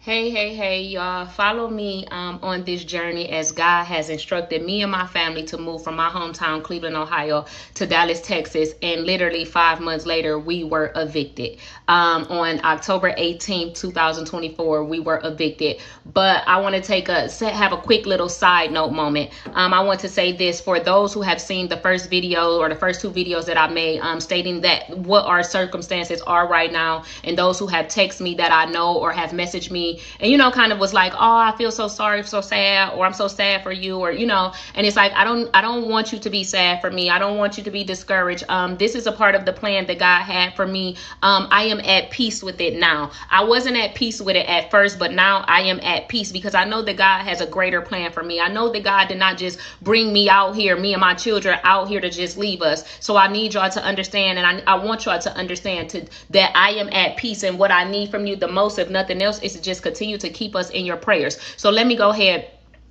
Hey, y'all. Follow me on this journey as God has instructed me and my family to move from my hometown, Cleveland, Ohio, to Dallas, Texas. And literally 5 months later, we were evicted. On October 18th, 2024, we were evicted. But I want to have a quick little side note moment. I want to say this for those who have seen the first video or the first two videos that I made, stating that what our circumstances are right now, and those who have texted me that I know or have messaged me and kind of was like, oh, I feel so sorry, so sad, or I'm so sad for you, or and it's like, I don't want you to be sad for me. I don't want you to be discouraged. This is a part of the plan that God had for me. I am at peace with it now. I wasn't at peace with it at first, but now I am at peace because I know that God has a greater plan for me. I know that God did not just bring me out here, me and my children out here to just leave us. So I need y'all to understand, and I want y'all to understand that I am at peace, and what I need from you the most, if nothing else, is to just continue to keep us in your prayers. So let me go ahead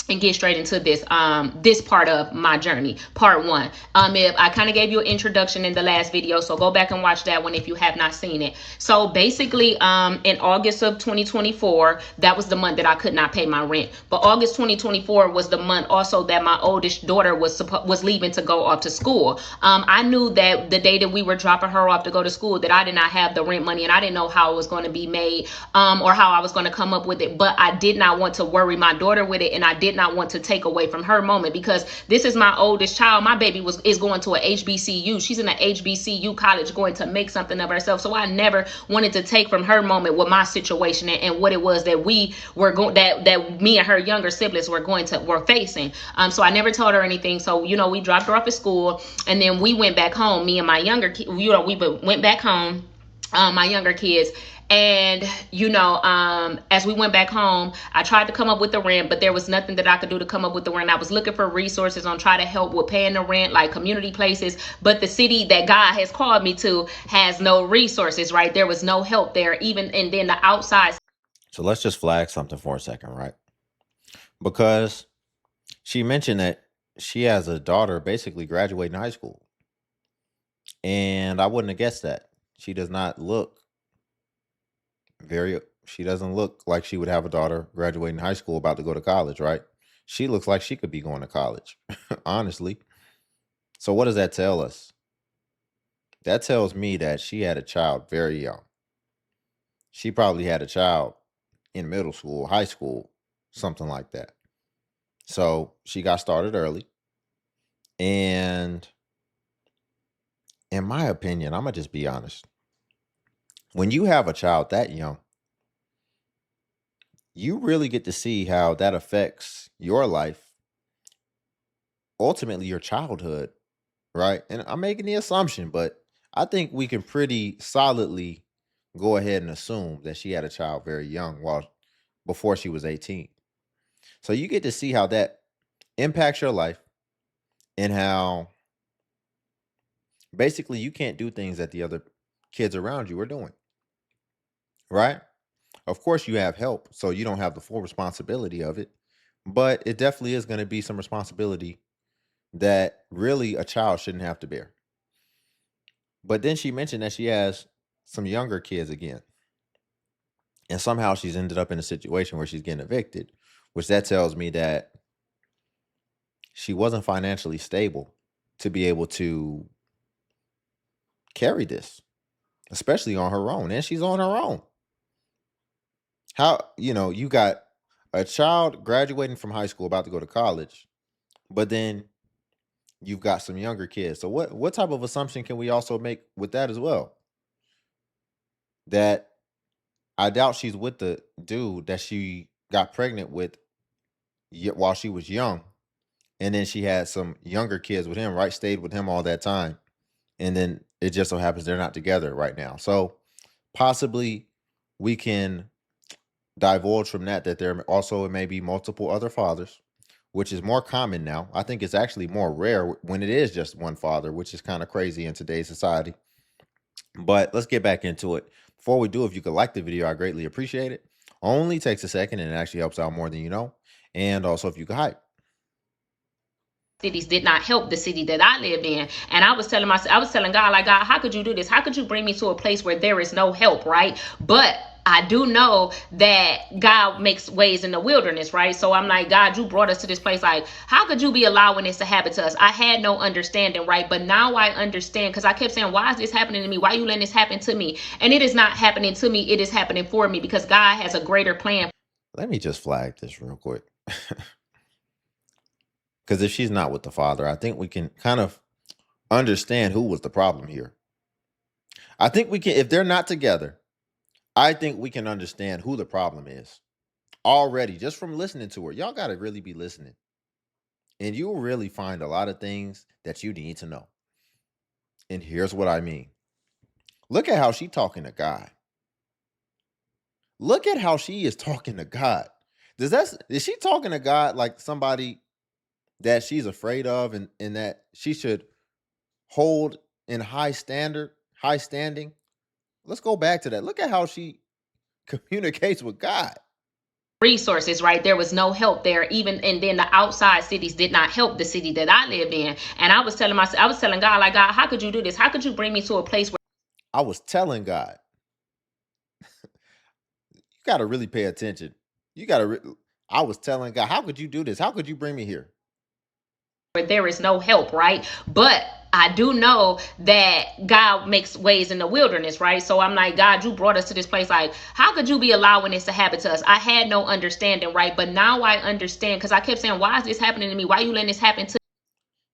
and get straight into this part of my journey, part one. If I kind of gave you an introduction in the last video, so go back and watch that one if you have not seen it. So basically, in August of 2024, that was the month that I could not pay my rent. But August 2024 was the month also that my oldest daughter was leaving to go off to school. I knew that the day that we were dropping her off to go to school, that I did not have the rent money, and I didn't know how it was going to be made, or how I was going to come up with it. But I did not want to worry my daughter with it, and I did not want to take away from her moment, because this is my oldest child. My baby is going to a HBCU. She's in an HBCU college, going to make something of herself. So I never wanted to take from her moment with my situation and what it was that we were going, that me and her younger siblings were facing. So I never told her anything. So we dropped her off at school, and then we went back home. Me and my younger we went back home, my younger kids. And as we went back home, I tried to come up with the rent, but there was nothing that I could do to come up with the rent. I was looking for resources on try to help with paying the rent, like community places, but the city that God has called me to has no resources, right? There was no help there, even, and then the outside. So let's just flag something for a second, right? Because she mentioned that she has a daughter basically graduating high school. And I wouldn't have guessed that. She does not look she doesn't look like she would have a daughter graduating high school about to go to college, right? She looks like she could be going to college, honestly. So what does that tell us? That tells me that she had a child very young. She probably had a child in middle school, high school, something like that. So she got started early. And in my opinion, I'm going to just be honest. When you have a child that young, you really get to see how that affects your life, ultimately your childhood, right? And I'm making the assumption, but I think we can pretty solidly go ahead and assume that she had a child very young, before she was 18. So you get to see how that impacts your life, and how basically you can't do things that the other kids around you are doing, right? Of course, you have help, so you don't have the full responsibility of it, but it definitely is going to be some responsibility that really a child shouldn't have to bear. But then she mentioned that she has some younger kids again, and somehow she's ended up in a situation where she's getting evicted, which that tells me that she wasn't financially stable to be able to carry this, especially on her own. And she's on her own. How, you got a child graduating from high school about to go to college, but then you've got some younger kids. So what type of assumption can we also make with that as well? That I doubt she's with the dude that she got pregnant with while she was young, and then she had some younger kids with him, right? Stayed with him all that time, and then it just so happens they're not together right now. So possibly we can divulge from that there also may be multiple other fathers, which is more common now. I think it's actually more rare when it is just one father, which is kind of crazy in today's society. But let's get back into it. Before we do, if you could like the video, I greatly appreciate it. Only takes a second, and it actually helps out more than you know. And also, if you could hype. Cities did not help the city that I lived in. And I was telling God, like, God, how could you do this? How could you bring me to a place where there is no help, right? But I do know that God makes ways in the wilderness, right? So I'm like, God, you brought us to this place. Like, how could you be allowing this to happen to us? I had no understanding, right? But now I understand, because I kept saying, why is this happening to me? Why are you letting this happen to me? And it is not happening to me. It is happening for me, because God has a greater plan. Let me just flag this real quick. Because if she's not with the father, I think we can kind of understand who was the problem here. I think we can, if they're not together, I think we can understand who the problem is already just from listening to her. Y'all got to really be listening. And you'll really find a lot of things that you need to know. And here's what I mean. Look at how she talking to God. Look at how she is talking to God. Is she talking to God like somebody that she's afraid of and that she should hold in high standing? Let's go back to that. Look at how she communicates with God. Resources, right? There was no help there, even, and then the outside cities did not help the city that I lived in. And I was telling myself, I was telling God, like, God, how could you do this? How could you bring me to a place where I was telling God, you got to really pay attention. I was telling God, how could you do this? How could you bring me here? there is no help, right? But I do know that God makes ways in the wilderness, right? So I'm like, God, you brought us to this place. Like, how could you be allowing this to happen to us? I had no understanding, right? But now I understand, because I kept saying, why is this happening to me? Why are you letting this happen to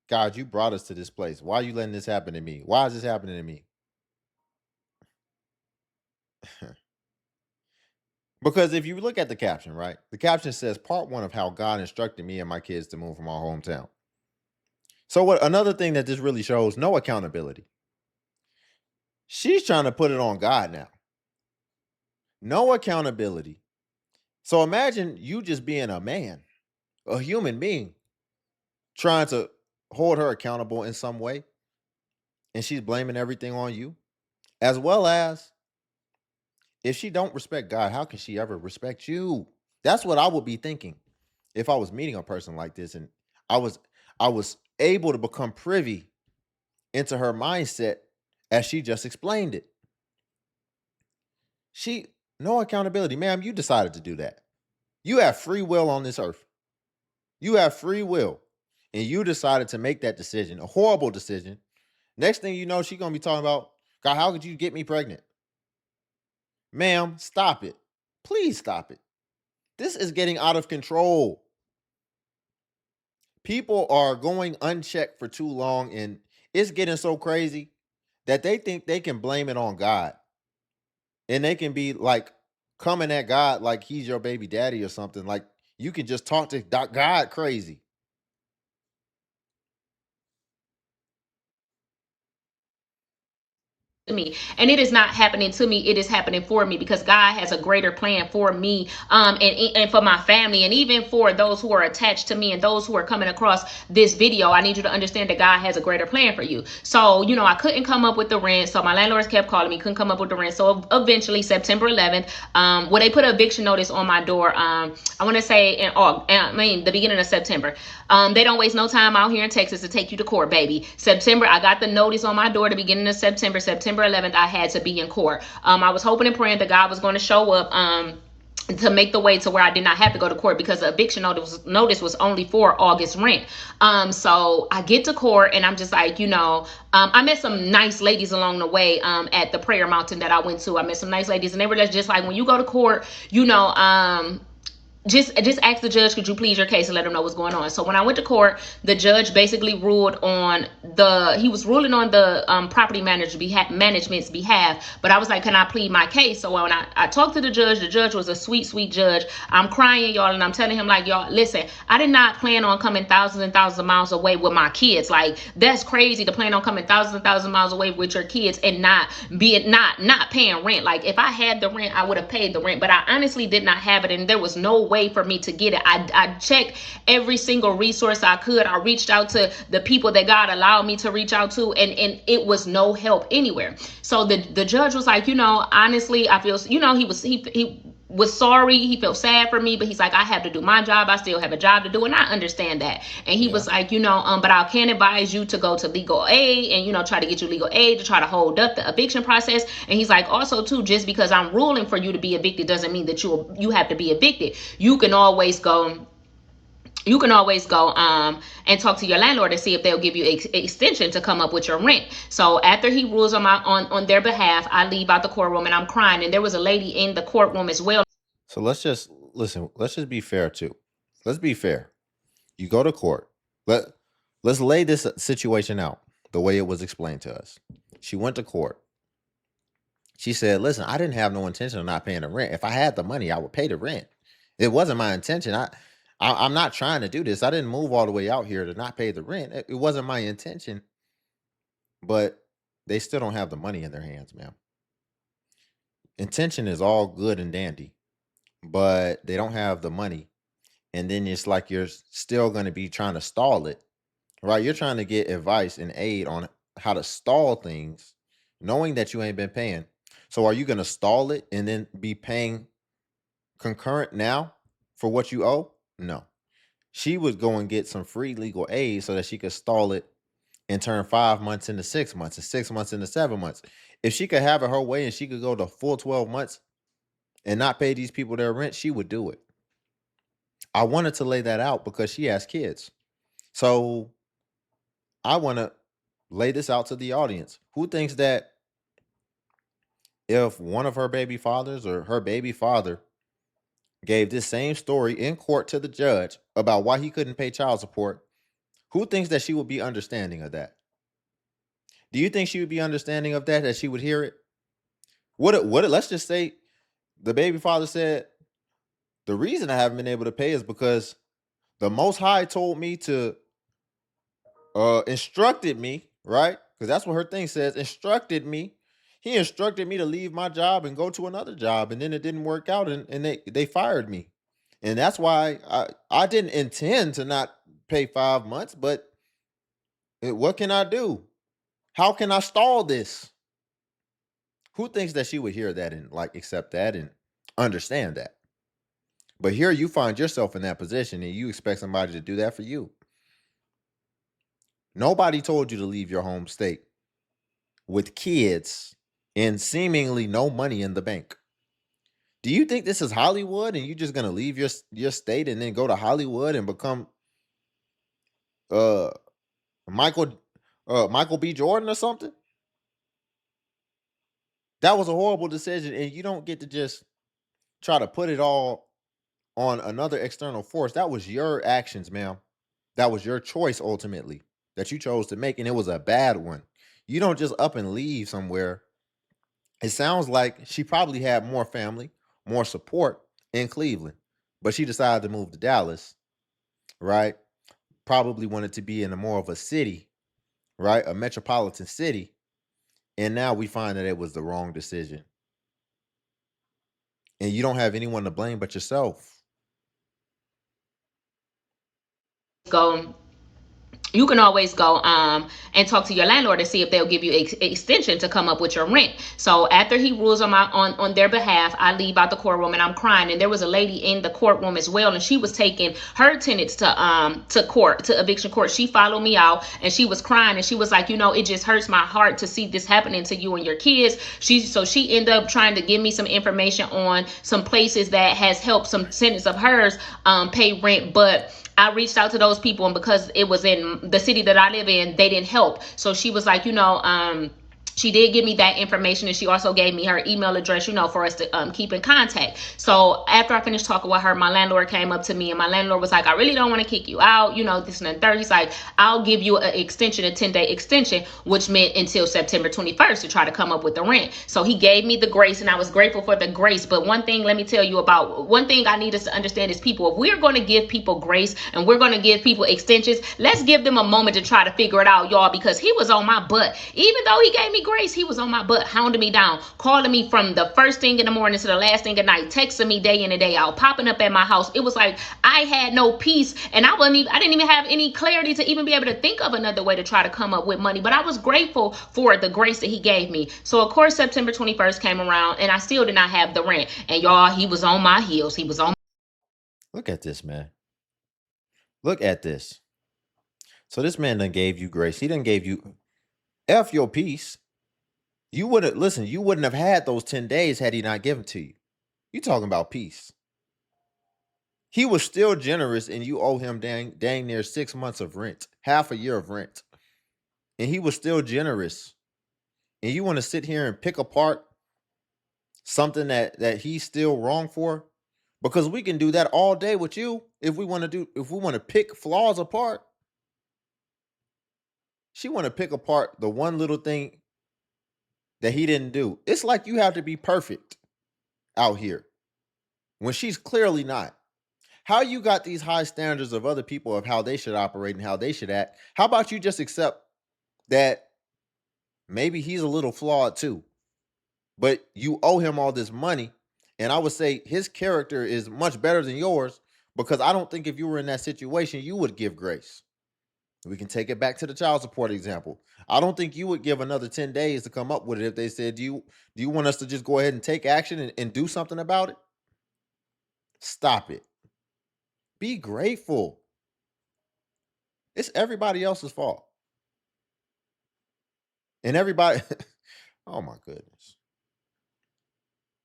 God, you brought us to this place. Why are you letting this happen to me? Why is this happening to me? Because if you look at the caption, right? The caption says part one of how God instructed me and my kids to move from our hometown. So what another thing that this really shows, no accountability. She's trying to put it on God now. No accountability. So imagine you just being a man, a human being, trying to hold her accountable in some way, and she's blaming everything on you. As well as, if she don't respect God, how can she ever respect you? That's what I would be thinking if I was meeting a person like this and I was I was able to become privy into her mindset as she just explained it. She no accountability, ma'am. You decided to do that. You have free will on this earth. You have free will, and you decided to make that decision, a horrible decision. Next thing you know, she's gonna be talking about, God, how could you get me pregnant? Ma'am, stop it. Please stop it. This is getting out of control. People are going unchecked for too long, and it's getting so crazy that they think they can blame it on God. And they can be like coming at God like he's your baby daddy or something. Like you can just talk to God crazy. me? And it is not happening to me, it is happening for me, because God has a greater plan for me, and for my family, and even for those who are attached to me and those who are coming across this video. I need you to understand that God has a greater plan for you. So I couldn't come up with the rent, so my landlords kept calling me, couldn't come up with the rent. So eventually September 11th, well, they put an eviction notice on my door, I want to say the beginning of September. They don't waste no time out here in Texas to take you to court, baby. September, I got the notice on my door the beginning of September 11th, I had to be in court. I was hoping and praying that God was going to show up, to make the way to where I did not have to go to court, because the eviction notice was only for August rent. So I get to court, and I'm just like, I met some nice ladies along the way, at the prayer mountain that I went to. I met some nice ladies, and they were just like, when you go to court, just ask the judge, could you please your case, and let them know what's going on. So when I went to court, the judge basically ruled on he was ruling on the property management's behalf. But I was like, can I plead my case? So when I talked to the judge was a sweet judge. I'm crying, y'all, and I'm telling him, like, y'all, listen, I did not plan on coming thousands and thousands of miles away with my kids. Like, that's crazy to plan on coming thousands and thousands of miles away with your kids and not paying rent. Like, if I had the rent, I would have paid the rent, but I honestly did not have it, and there was no way for me to get it. I checked every single resource I could. I reached out to the people that God allowed me to reach out to, and it was no help anywhere. So the judge was like, honestly, I feel, he was sorry. He felt sad for me, but he's like, I have to do my job. I still have a job to do, and I understand that. And he Yeah. was like, but I can advise you to go to legal aid and try to get you legal aid to try to hold up the eviction process. And he's like, also too, just because I'm ruling for you to be evicted doesn't mean that you have to be evicted. You can always go and talk to your landlord and see if they'll give you extension to come up with your rent. So after he rules on their behalf, I leave out the courtroom and I'm crying. And there was a lady in the courtroom as well. So let's just listen. Let's just be fair too. Let's be fair. You go to court. Let's lay this situation out the way it was explained to us. She went to court. She said, "Listen, I didn't have no intention of not paying the rent. If I had the money, I would pay the rent. It wasn't my intention. I'm not trying to do this. I didn't move all the way out here to not pay the rent. It wasn't my intention." But they still don't have the money in their hands, ma'am. Intention is all good and dandy, but they don't have the money. And then it's like you're still going to be trying to stall it, right? You're trying to get advice and aid on how to stall things, knowing that you ain't been paying. So are you going to stall it and then be paying concurrent now for what you owe? No. She would go and get some free legal aid so that she could stall it and turn 5 months into 6 months and 6 months into 7 months. If she could have it her way and she could go the full 12 months and not pay these people their rent, she would do it. I wanted to lay that out because she has kids. So I want to lay this out to the audience. Who thinks that if one of her baby fathers or her baby father gave this same story in court to the judge about why he couldn't pay child support, who thinks that she would be understanding of that? Do you think she would be understanding of that she would hear it? Let's just say the baby father said, the reason I haven't been able to pay is because the Most High told me to instructed me, right? Because that's what her thing says, instructed me. He instructed me to leave my job and go to another job, and then it didn't work out, and they fired me. And that's why I didn't intend to not pay 5 months, but what can I do? How can I stall this? Who thinks that she would hear that and like accept that and understand that? But here you find yourself in that position and you expect somebody to do that for you. Nobody told you to leave your home state with kids and seemingly no money in the bank. Do you think this is Hollywood and you're just gonna leave your state and then go to Hollywood and become uh Michael Michael B. Jordan or something? That was a horrible decision, and you don't get to just try to put it all on another external force. That was your actions, ma'am. That was your choice ultimately that you chose to make, and it was a bad one. You don't just up and leave somewhere. It sounds like she probably had more family, more support in Cleveland, but she decided to move to Dallas, right? Probably wanted to be in a more of a city, right? A metropolitan city. And now we find that it was the wrong decision. And you don't have anyone to blame but yourself. Go you can always go and talk to your landlord and see if they'll give you extension to come up with your rent. So after he rules on their behalf, I leave out the courtroom and I'm crying. And there was a lady in the courtroom as well, and she was taking her tenants to court, to eviction court. She followed me out and she was crying and she was like, it just hurts my heart to see this happening to you and your kids. She ended up trying to give me some information on some places that has helped some tenants of hers pay rent, but I reached out to those people, and because it was in the city that I live in, they didn't help. So she was like, she did give me that information, and she also gave me her email address, for us to keep in contact. So after I finished talking with her, my landlord came up to me, and my landlord was like, I really don't want to kick you out, this and the third. He's like, I'll give you an extension, a 10-day extension, which meant until September 21st to try to come up with the rent. So he gave me the grace, and I was grateful for the grace. But one thing I need us to understand is people, if we're going to give people grace and we're going to give people extensions, let's give them a moment to try to figure it out, y'all, because he was on my butt. Even though he gave me me grace. He was on my butt, hounding me down, calling me from the first thing in the morning to the last thing at night, texting me day in and day out, popping up at my house. It was like I had no peace, and I didn't even have any clarity to even be able to think of another way to try to come up with money. But I was grateful for the grace that he gave me. So of course September 21st came around, and I still did not have the rent. And y'all, he was on my heels. He was on. Look at this, man. Look at this. So this man done gave you grace. He done gave you F your peace. You wouldn't have had those 10 days had he not given to you. You talking about peace. He was still generous, and you owe him dang near 6 months of rent, half a year of rent. And he was still generous. And you want to sit here and pick apart something that he's still wrong for? Because we can do that all day with you if we want to pick flaws apart. She want to pick apart the one little thing that he didn't do. It's like you have to be perfect out here when she's clearly not. How you got these high standards of other people of how they should operate and how they should act? How about you just accept that maybe he's a little flawed too, but you owe him all this money? And I would say his character is much better than yours, because I don't think if you were in that situation, you would give grace. We can take it back to the child support example. I don't think you would give another 10 days to come up with it if they said, do you want us to just go ahead and take action and do something about it? Stop it. Be grateful. It's everybody else's fault. And everybody, oh my goodness.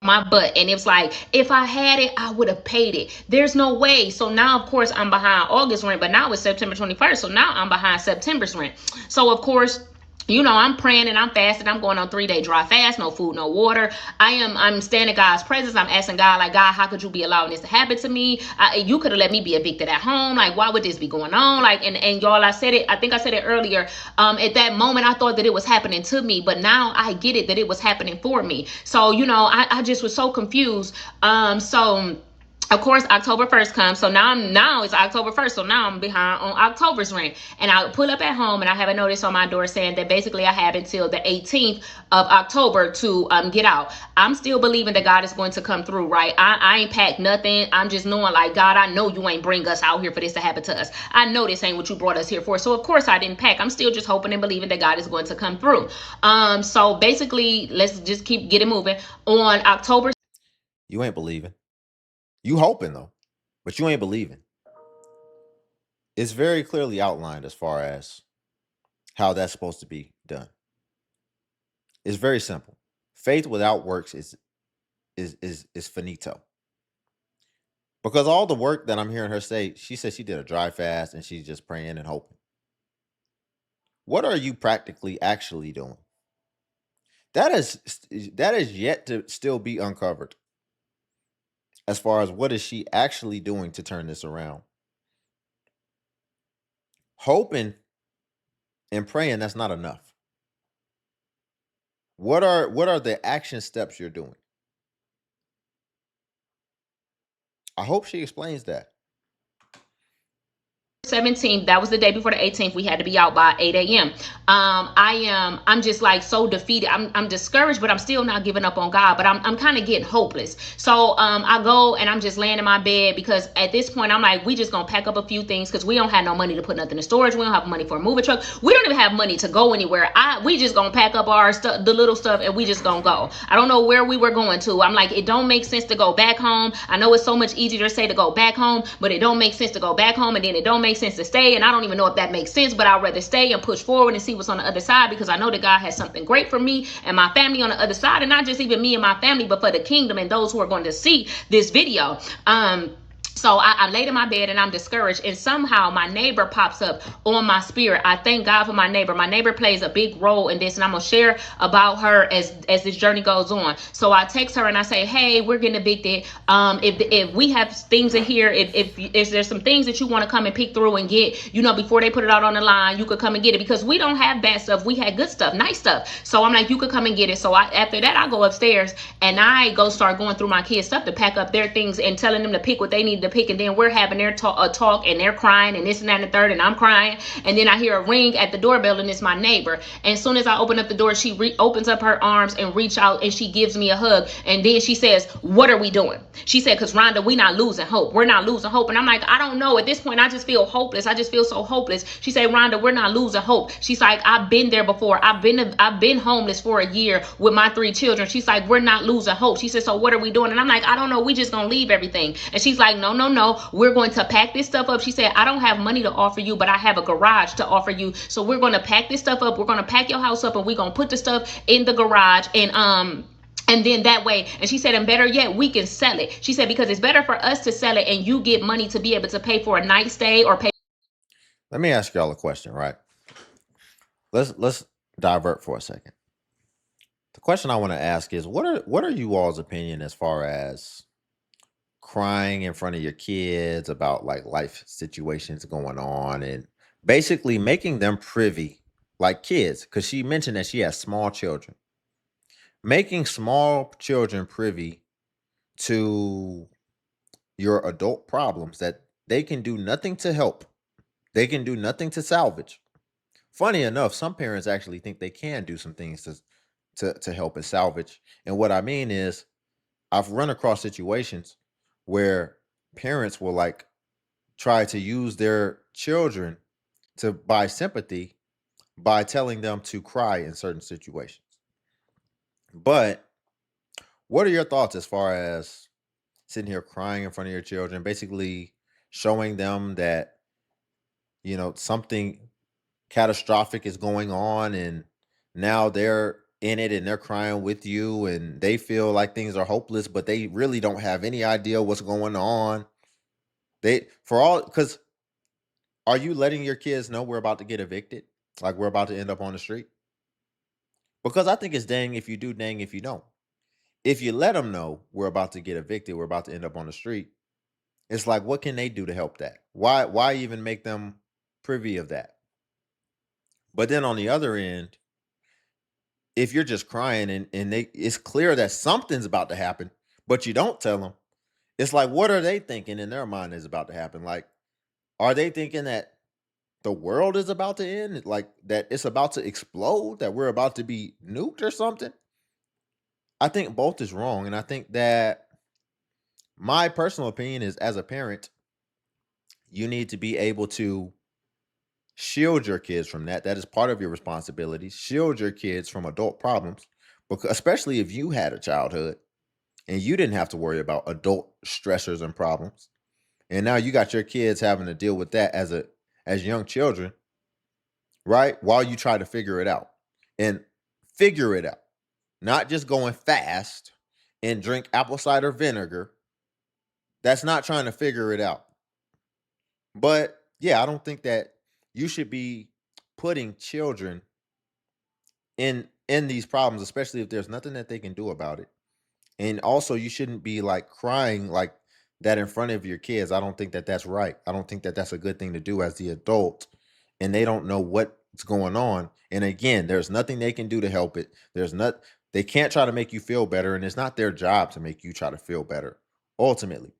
My butt. And it's like, if I had it, I would have paid it. There's no way. So now of course I'm behind August rent, but now it's September 21st, so now I'm behind September's rent. So of course, I'm praying and I'm fasting. I'm going on 3-day dry fast, no food, no water. I'm standing in God's presence. I'm asking God, like, God, how could you be allowing this to happen to me? You could have let me be evicted at home. Like, why would this be going on? Like, and y'all, I think I said it earlier. At that moment, I thought that it was happening to me, but now I get it that it was happening for me. So, I just was so confused. So of course October 1st comes, so now it's October 1st, so now I'm behind on October's rent. And I pull up at home and I have a notice on my door saying that basically I have until the 18th of October to get out. I'm still believing that God is going to come through, right? I ain't packed nothing. I'm just knowing, like, God, I know you ain't bring us out here for this to happen to us. I know this ain't what you brought us here for. So of course I didn't pack. I'm still just hoping and believing that God is going to come through. So basically, let's just keep getting moving. On October, You ain't believing. You hoping though, but you ain't believing. It's very clearly outlined as far as how that's supposed to be done. It's very simple. Faith without works is finito. Because all the work that I'm hearing her say, she said she did a dry fast and she's just praying and hoping. What are you practically actually doing? That is yet to still be uncovered. As far as what is she actually doing to turn this around? Hoping and praying, that's not enough. What are the action steps you're doing? I hope she explains that. 17th, that was the day before the 18th. We had to be out by 8 a.m. I'm just like so defeated. I'm discouraged, but I'm still not giving up on God, but I'm kind of getting hopeless. So I go and I'm just laying in my bed, because at this point I'm like, we just gonna pack up a few things, because we don't have no money to put nothing in storage. We don't have money for a moving truck. We don't even have money to go anywhere. We just gonna pack up our stuff, the little stuff, and we just gonna go. I don't know where we were going to. I'm like, it don't make sense to go back home. I know it's so much easier to say to go back home, but it don't make sense to go back home, and then it don't make sense to stay. And I don't even know if that makes sense, but I'd rather stay and push forward and see what's on the other side, because I know that God has something great for me and my family on the other side, and not just even me and my family, but for the kingdom and those who are going to see this video. So I laid in my bed and I'm discouraged, and somehow my neighbor pops up on my spirit. I thank God for my neighbor. My neighbor plays a big role in this, and I'm gonna share about her as this journey goes on. So I text her and I say, hey, we're getting evicted. If we have things in here, if there's some things that you want to come and pick through and get, before they put it out on the line, you could come and get it, because we don't have bad stuff. We had good stuff, nice stuff. So I'm like, you could come and get it. So after that, I go upstairs and I start going through my kids' stuff to pack up their things and telling them to pick what they need to pick, and then we're having their talk, and they're crying and this and that and the third, and I'm crying, and then I hear a ring at the doorbell, and it's my neighbor. And as soon as I open up the door, she opens up her arms and reach out, and she gives me a hug, and then she says, "What are we doing?" She said, "Because Rhonda, we not losing hope. We're not losing hope." And I'm like, I don't know. At this point, I just feel hopeless. I just feel so hopeless. She said, "Rhonda, we're not losing hope." She's like, "I've been there before. I've been homeless for a year with my 3 children." She's like, "We're not losing hope." She said, "So what are we doing?" And I'm like, I don't know. We just gonna leave everything. And she's like, "No, no, no. We're going to pack this stuff up." She said, "I don't have money to offer you, but I have a garage to offer you. So we're gonna pack this stuff up. We're gonna pack your house up, and we're gonna put the stuff in the garage, and then that way." And she said, "And better yet, we can sell it." She said, "Because it's better for us to sell it, and you get money to be able to pay for a night stay or pay." Let me ask y'all a question, right? Let's divert for a second. The question I want to ask is, what are you all's opinion as far as crying in front of your kids about like life situations going on, and basically making them privy, like kids, because she mentioned that she has small children, making small children privy to your adult problems that they can do nothing to help, they can do nothing to salvage. Funny enough, some parents actually think they can do some things to help and salvage. And what I mean is, I've run across situations where parents will like try to use their children to buy sympathy by telling them to cry in certain situations. But what are your thoughts as far as sitting here crying in front of your children, basically showing them that, something catastrophic is going on, and now they're in it and they're crying with you, and they feel like things are hopeless, but they really don't have any idea what's going on. They for all because Are you letting your kids know we're about to get evicted? Like we're about to end up on the street? Because I think it's dang if you do, dang if you don't. If you let them know we're about to get evicted, we're about to end up on the street, it's like, what can they do to help that? Why even make them privy of that? But then on the other end, if you're just crying and it's clear that something's about to happen, but you don't tell them, it's like, what are they thinking in their mind is about to happen? Like, are they thinking that the world is about to end, like that it's about to explode, that we're about to be nuked or something? I think both is wrong. And I think that my personal opinion is, as a parent, you need to be able to shield your kids from that. That is part of your responsibility. Shield your kids from adult problems, because especially if you had a childhood and you didn't have to worry about adult stressors and problems. And now you got your kids having to deal with that as young children, right? While you try to figure it out. And figure it out. Not just going fast and drink apple cider vinegar. That's not trying to figure it out. But yeah, I don't think that you should be putting children in these problems, especially if there's nothing that they can do about it. And also, you shouldn't be like crying like that in front of your kids. I don't think that that's right. I don't think that that's a good thing to do as the adult, and they don't know what's going on. And again, there's nothing they can do to help it. They can't try to make you feel better, and it's not their job to make you try to feel better. Ultimately,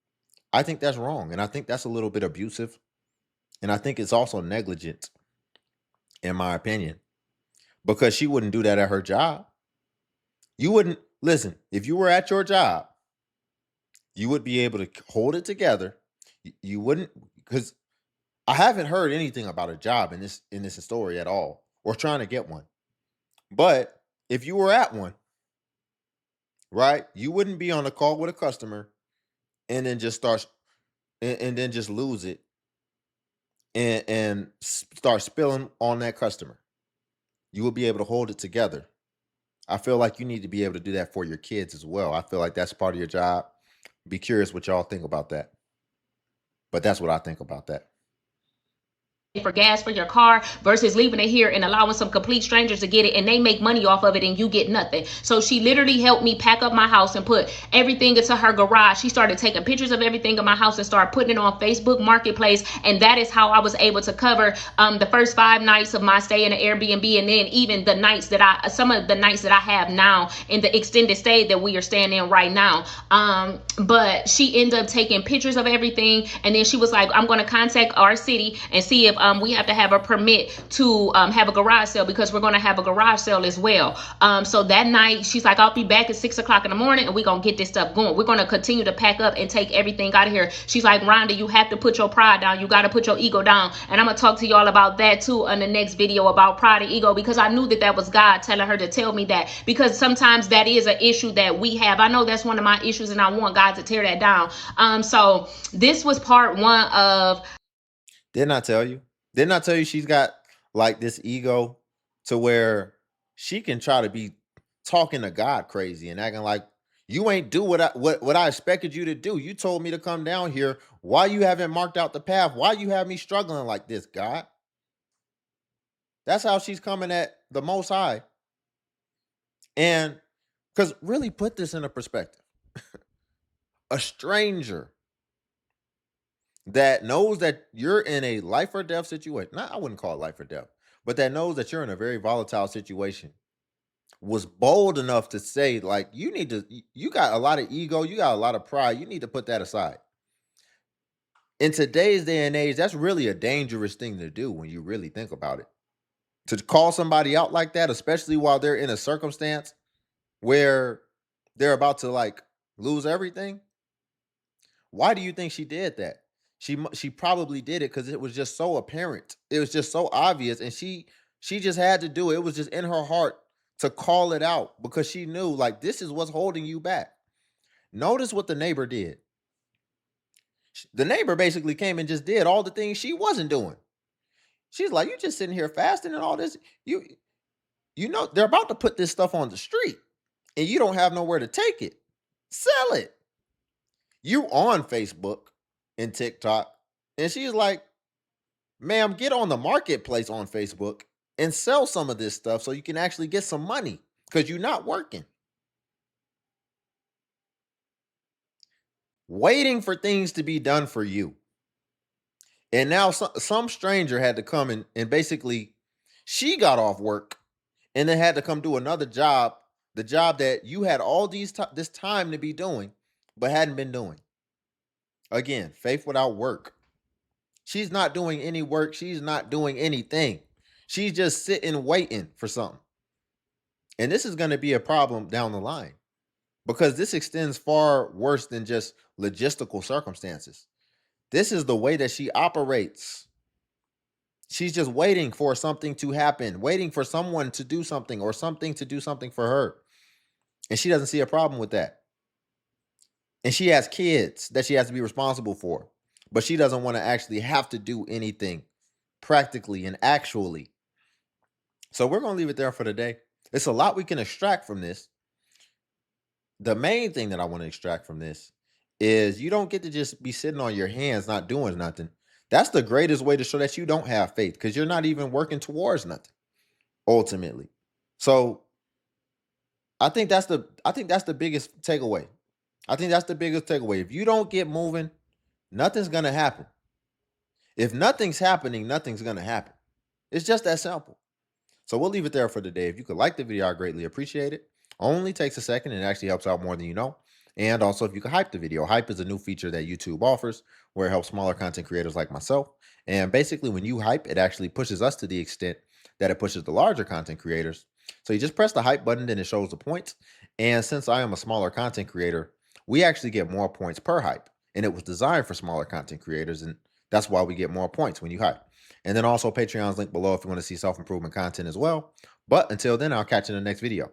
I think that's wrong, and I think that's a little bit abusive, and I think it's also negligent, in my opinion, because she wouldn't do that at her job. You wouldn't listen if you were at your job. You would be able to hold it together. You wouldn't, because I haven't heard anything about a job in this story at all, or trying to get one. But if you were at one, right, you wouldn't be on a call with a customer and then just and then just lose it and start spilling on that customer. You would be able to hold it together. I feel like you need to be able to do that for your kids as well. I feel like that's part of your job. Be curious what y'all think about that. But that's what I think about that. for gas for your car versus leaving it here and allowing some complete strangers to get it and they make money off of it and you get nothing. So she literally helped me pack up my house and put everything into her garage. She started taking pictures of everything in my house and started putting it on Facebook Marketplace, and that is how I was able to cover the first 5 nights of my stay in an Airbnb, and then even the nights that some of the nights that I have now in the extended stay that we are staying in right now. But she ended up taking pictures of everything, and then she was like, I'm going to contact our city and see if we have to have a permit to have a garage sale, because we're going to have a garage sale as well. So that night she's like, I'll be back at 6 o'clock in the morning and we're going to get this stuff going. We're going to continue to pack up and take everything out of here. She's like, Rhonda, you have to put your pride down. You got to put your ego down. And I'm going to talk to y'all about that too on the next video about pride and ego, because I knew that that was God telling her to tell me that, because sometimes that is an issue that we have. I know that's one of my issues and I want God to tear that down. So this was part one of. Didn't I tell you? Didn't I tell you she's got like this ego to where she can try to be talking to God crazy and acting like you ain't do what I expected you to do. You told me to come down here. Why you haven't marked out the path? Why you have me struggling like this, God? That's how she's coming at the Most High. And because really put this in a perspective. A stranger that knows that you're in a life or death situation. Not, I wouldn't call it life or death, but that knows that you're in a very volatile situation, was bold enough to say, like, you got a lot of ego, you got a lot of pride, you need to put that aside. In today's day and age, that's really a dangerous thing to do when you really think about it. To call somebody out like that, especially while they're in a circumstance where they're about to like lose everything. Why do you think she did that? She probably did it because it was just so apparent. It was just so obvious, and she just had to do it. It was just in her heart to call it out because she knew like this is what's holding you back. Notice what the neighbor did. The neighbor basically came and just did all the things she wasn't doing. She's like, you just sitting here fasting and all this. You know they're about to put this stuff on the street, and you don't have nowhere to take it. Sell it. You on Facebook and TikTok. And she's like, ma'am, get on the marketplace on Facebook and sell some of this stuff so you can actually get some money because you're not working. Waiting for things to be done for you. And now some stranger had to come and basically she got off work and then had to come do another job, the job that you had all this time to be doing, but hadn't been doing. Again, faith without work. She's not doing any work. She's not doing anything. She's just sitting waiting for something. And this is going to be a problem down the line because this extends far worse than just logistical circumstances. This is the way that she operates. She's just waiting for something to happen, waiting for someone to do something or something to do something for her. And she doesn't see a problem with that. And she has kids that she has to be responsible for, but she doesn't want to actually have to do anything practically and actually. So we're going to leave it there for today. It's a lot we can extract from this. The main thing that I want to extract from this is you don't get to just be sitting on your hands not doing nothing. That's the greatest way to show that you don't have faith because you're not even working towards nothing ultimately. So I think that's the biggest takeaway. I think that's the biggest takeaway. If you don't get moving, nothing's going to happen. If nothing's happening, nothing's going to happen. It's just that simple. So we'll leave it there for today. If you could like the video, I greatly appreciate it. Only takes a second and it actually helps out more than you know. And also, if you could hype the video. Hype is a new feature that YouTube offers where it helps smaller content creators like myself. And basically, when you hype, it actually pushes us to the extent that it pushes the larger content creators. So you just press the hype button, then it shows the points. And since I am a smaller content creator, we actually get more points per hype. And it was designed for smaller content creators. And that's why we get more points when you hype. And then also Patreon's link below if you want to see self-improvement content as well. But until then, I'll catch you in the next video.